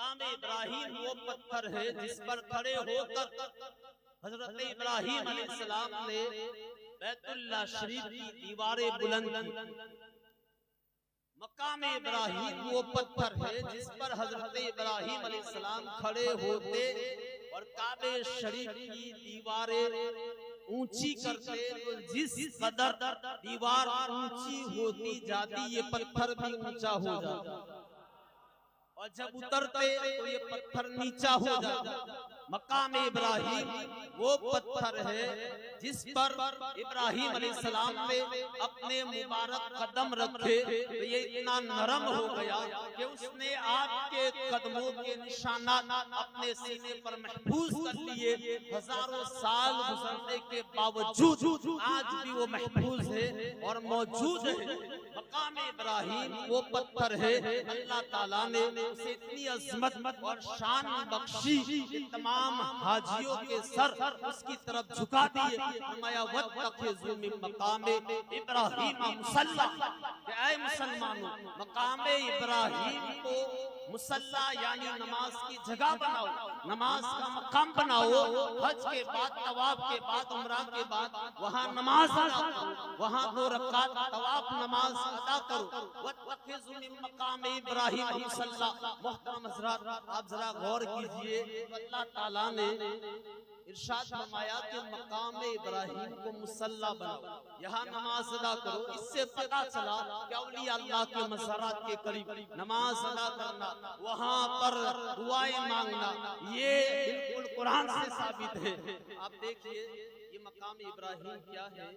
मकाम इब्राहिम वो पत्थर है जिस पर खड़े होकर हजरत इब्राहिम अलैहिस्सलाम ने बैतुल्लाह शरीफ की दीवारें बुलंद की। मकाम इब्राहिम वो पत्थर है जिस पर हजरत इब्राहिम अलैहिस्सलाम खड़े होते और काबे शरीफ की दीवारें ऊंची करते। तो जिस कदर दीवार ऊंची होती जाती ये पत्थर भी ऊंचा हो जाता, और जब उतरते तो ये पत्थर नीचा हो जाता। मकाम इब्राहिम वो पत्थर है जिस पर इब्राहिम अलैहिस्सलाम ने अपने मुबारक कदम रखे तो ये इतना नरम हो गया कि उसने आपके कदमों के निशानात अपने सीने पर महफूज कर लिए। हजारों साल गुजरने के बावजूद आज भी वो महफूज है और मौजूद है। मकाम इब्राहिम वो पत्थर है, अल्लाह ताला ने उसे इतनी अजमत और शान बख्शी कि तमाम हाजियों के सर उसकी तरफ झुका दिए। फरमाया वत्तखिज़ू मिन मकाम इब्राहिम मुसल्ला, कि ऐ मुसलमानों मकाम इब्राहिम को मुसल्ला यानी नमाज की जगह बनाओ, नमाज का मकाम बनाओ। हज के बाद, तवाफ के बाद, उम्रा के बाद वहाँ नमाज अदा करो, वहाँ 2 रकात तवाफ नमाज अदा करो। वत्तखिज़ू मिन मकाम इब्राहिम मुसल्ला। मोहतरम हज़रात, आप जरा गौर कीजिए, अल्लाह ताला ने इरशाद फरमाया कि मकाम इब्राहिम को मुसल्ला बनाओ, यहाँ नमाज अदा करो। इससे पता चला कि औलिया अल्लाह के मज़ारात के करीब नमाज अदा करना, वहाँ पर दुआएं मांगना, ये बिल्कुल कुरान से साबित है। आप देखिए ये मकाम इब्राहिम क्या है,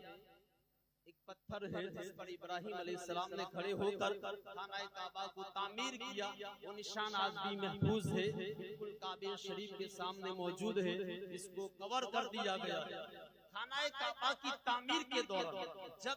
एक पत्थर है जिस पर इब्राहिम अलैहिस्सलाम ने खड़े होकर खाना काबा को तामीर किया। वो निशान आज भी महफूज है, बिल्कुल काबे शरीफ के सामने मौजूद है। इसको कवर कर दिया गया। खाना काबा की तामीर के दौरान जब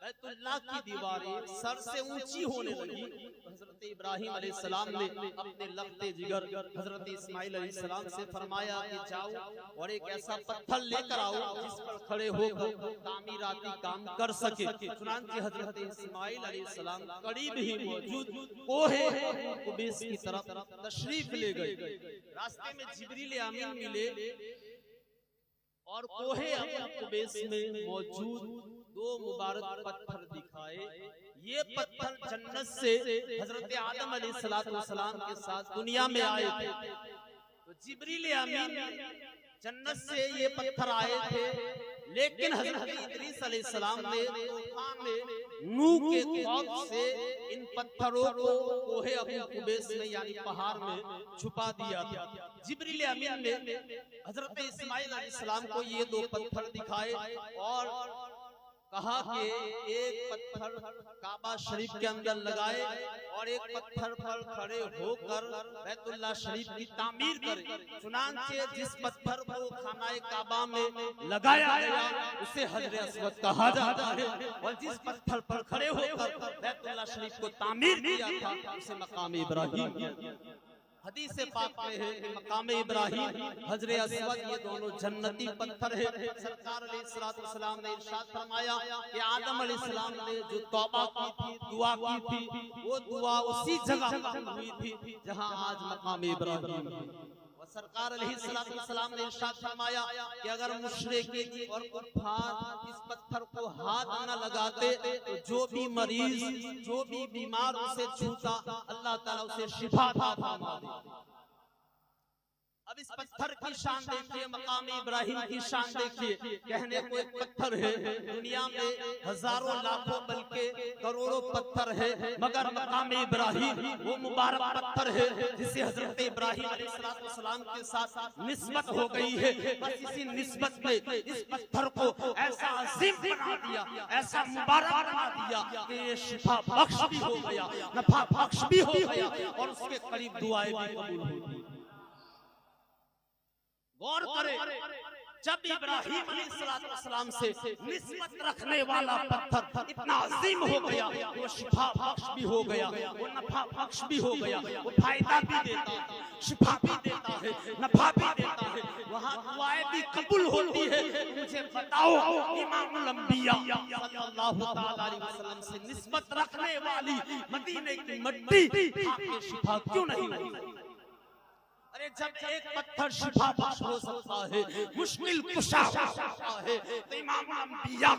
बैतुल्लाह की दीवारें सर से ऊंची होने लगी, हजरत इब्राहिम अलैहिस्सलाम ने अपने लखते जिगर हजरत इस्माइल अलैहिस्सलाम से फरमाया कि जाओ और एक ऐसा पत्थर लेकर आओ जिस पर खड़े होकर तामीराती काम कर सके। चुनांचे हजरत इस्माइल अलैहिस्सलाम करीब ही मौजूद कोहे कुबैस की तरफ तशरीफ ले गए। रास्ते में जिब्रील अमीन मिले और कोहे कुबैस में मौजूद 2 मुबारक पत्थर दिखाए। ये पत्थर जन्नत से हजरत आदम अलैहिस्सलाम के साथ दुनिया में आए थे। तो जिब्रील अमीन जन्नत से ये पत्थर आए थे, लेकिन हजरत इदरीस अलैहिस्सलाम ने तूफान में नूह के खौफ से इन पत्थरों को कोहे अबू कुबैस में यानी पहाड़ में छुपा दिया था। जिब्रील अमीन ने हजरत इस्माइल अलैहिस्सलाम को ये 2 पत्थर दिखाए और कहा कि एक पत्थर काबा शरीफ के अंदर लगाए और एक पत्थर पर खड़े होकर बैतुल्लाह शरीफ की तामीर करें। चुनांचे जिस पत्थर को खानाए काबा में लगाया गया उसे हजरे अस्वद कहा जाता है, और जिस पत्थर पर खड़े होकर बैतुल्लाह शरीफ को तामीर किया था उसे मकाम इब्राहिम। हदीस पाक में है कि मकाम इब्राहिम हजरे अस्वद ये दोनों जन्नती पत्थर है। सरकार अलैहिस्सलाम ने इरशाद फरमाया कि आदम अलैहिस्सलाम ने जो तौबा की थी, दुआ की थी, वो दुआ उसी जगह हुई थी जहां आज मकाम इब्राहिम है। और सरकार अलैहिस्सलाम ने इरशाद फरमाया कि अगर मुशरिकीन और कुफार इस पत्थर को हाथ न लगाते तो जो भी मरीज, जो भी बीमार उसे छूता अल्लाह ताला उसे शिफा अता फरमा देता। अब इस पत्थर की शान देखिए, मकाम इब्राहिम की शान देखिए। कहने को एक पत्थर है, दुनिया में हजारों लाखों बल्कि करोड़ों पत्थर है, मगर मकाम इब्राहिम वो मुबारक पत्थर है जिसे हजरत इब्राहिम अलैहिस्सलाम के साथ निस्बत हो गई है। बस इसी निस्बत में इस पत्थर को ऐसा अजीम बना दिया, ऐसा मुबारक बना दिया कि ये शिफा बख्श भी हो गया, नफा बख्श भी हो गया और उसके करीब दुआएं भी कबूल हुई। गौर करें, जब इब्राहिम अलैहिस्सलाम से निस्बत रखने वाला पत्थर इतना अजीम हो गया, वो शिफा बख्श भी हो गया, वो नफा बख्श भी हो गया, वो फायदा भी देता है, शिफा भी देता है, नफा भी देता है, वहाँ दुआएं भी कबूल होती है। मुझे बताओ इमामुल अंबिया सल्लल्लाहु तआला अलैहि वसल्लम से निस्बत रखने वाली मदीने की मिट्टी आपके शिफा क्यों नहीं? अरे जब एक पत्थर शिफा बख्श हो सकता है, मुश्किल कुशा हो सकता है, तो इमाम अंबिया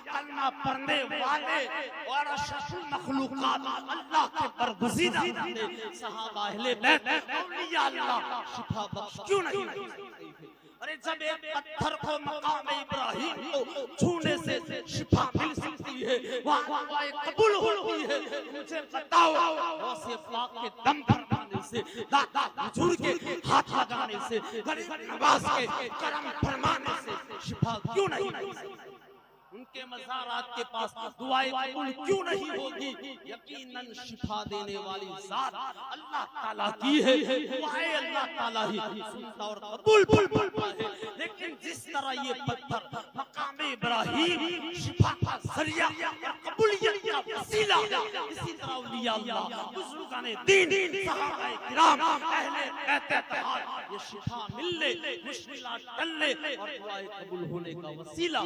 कलमा पढ़ने वाले और अशरफुल मखलूकात अल्लाह के बरगुज़ीदा सहाबा अहले बैत औलिया अल्लाह शिफा बख्श क्यों नहीं हो सकते थे? अरे जब एक पत्थर को मकाम इब्राहिम को छूने से शिफा मिल सकती है, वहाँ दुआएं कबूल होती है, मुझे बताओ गौसे पाक के दम फरमाने से, दादा हुजूर के हाथ लगाने से, गरीब नवाज के करम फरमाने से शिफा क्यों नहीं हो सकती? उनके मज़ारात के पास दुआएं कबूल क्यों नहीं होगी? यकीनन शिफा देने वाली ज़ात अल्लाह ताला की है, दुआएं अल्लाह ताला ही सुनता और कबूल फरमाता है। लेकिन जिस तरह ये पत्थर मकाम इब्राहिम शिफा का जरिया और कबूलियत का वसीला, इसी तरह औलिया अल्लाह बुजुर्गाने दीन सहाबाए किराम अहले बैत अत्हार ये शिफा मिलने, मुश्किलात टलने और दुआएं कबूल होने का वसीला